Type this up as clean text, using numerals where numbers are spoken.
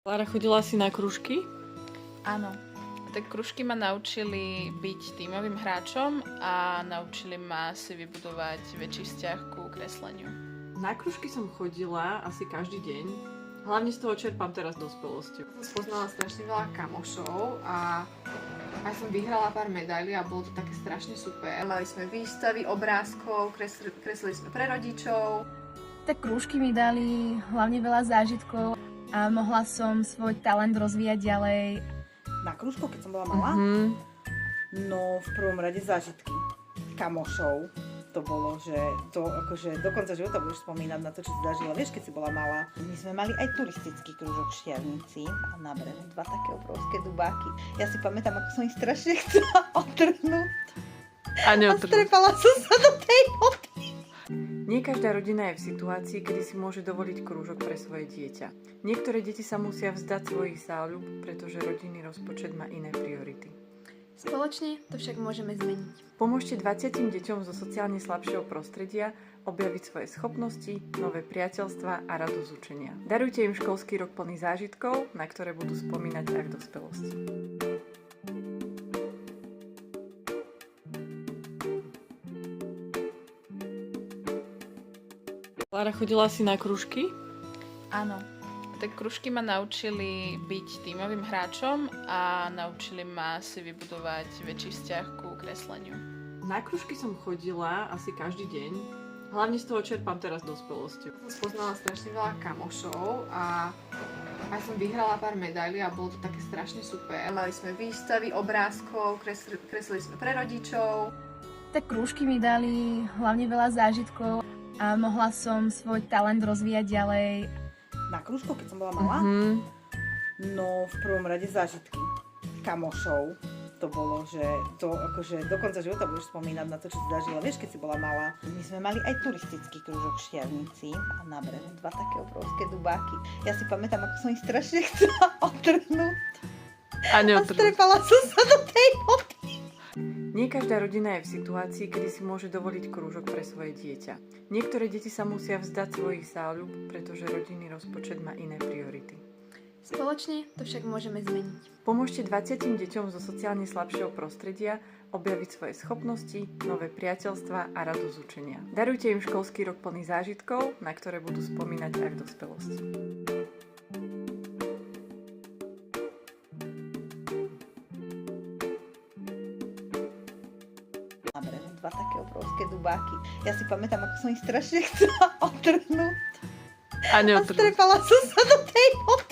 Klára, chodila si na krúžky? Áno. Tak krúžky ma naučili byť tímovým hráčom a naučili ma si vybudovať väčší vzťah ku kresleniu. Na krúžky som chodila asi každý deň. Hlavne z toho čerpám teraz dospelosťou. Som spoznala strašne veľa kamošov a aj som vyhrala pár medailí a bolo to také strašne super. Mali sme výstavy obrázkov, kreslili sme pre rodičov. Tak krúžky mi dali hlavne veľa zážitkov a mohla som svoj talent rozvíjať ďalej. Na krúžku, keď som bola malá? No, v prvom rade zážitky. Kamošov. To bolo, že to akože do konca života budeš spomínať na to, čo si zažila. Vieš, keď si bola malá. My sme mali aj turistický krúžok v Štiavnici a na brehu 2 také obrovské dubáky. Ja si pamätám, ako som ich strašne chcela otrhnúť. A A strepala som sa do tej vody. Nie každá rodina je v situácii, kedy si môže dovoliť krúžok pre svoje dieťa. Niektoré deti sa musia vzdať svojich záľub, pretože rodinný rozpočet má iné priority. Spoločne to však môžeme zmeniť. Pomôžte 20 deťom zo sociálne slabšieho prostredia objaviť svoje schopnosti, nové priateľstvá a radosť z učenia. Darujte im školský rok plný zážitkov, na ktoré budú spomínať aj v dospelosti. Klára, chodila si na krúžky? Áno. Tak krúžky ma naučili byť tímovým hráčom a naučili ma si vybudovať väčší vzťah ku kresleniu. Na krúžky som chodila asi každý deň. Hlavne z toho čerpám teraz dospelosťou. Som spoznala strašne veľa kamošov a aj som vyhrala pár medailí a bolo to také strašne super. Mali sme výstavy obrázkov, kreslili sme pre rodičov. Tak krúžky mi dali hlavne veľa zážitkov a mohla som svoj talent rozvíjať ďalej. Na krúžku, keď som bola malá? No, v prvom rade zážitky. Kamošov. To bolo, že to akože do konca života budeš spomínať na to, čo si zažila. Vieš, keď si bola malá. My sme mali aj turistický krúžok v Štiavnici a na brehu 2 také obrovské dubáky. Ja si pamätám, ako som ich strašne chcela otrhnúť. A A strepala som sa do tej vody. Nie každá rodina je v situácii, kedy si môže dovoliť krúžok pre svoje dieťa. Niektoré deti sa musia vzdať svojich záľub, pretože rodinný rozpočet má iné priority. Spoločne to však môžeme zmeniť. Pomôžte 20 deťom zo sociálne slabšieho prostredia objaviť svoje schopnosti, nové priateľstvá a radosť z učenia. Darujte im školský rok plný zážitkov, na ktoré budú spomínať aj v dospelosti. Na brehu 2 také obrovské dubáky. Ja si pamätám, ako som ich strašne chcela otrhnúť. A A strepala som sa do tej vody.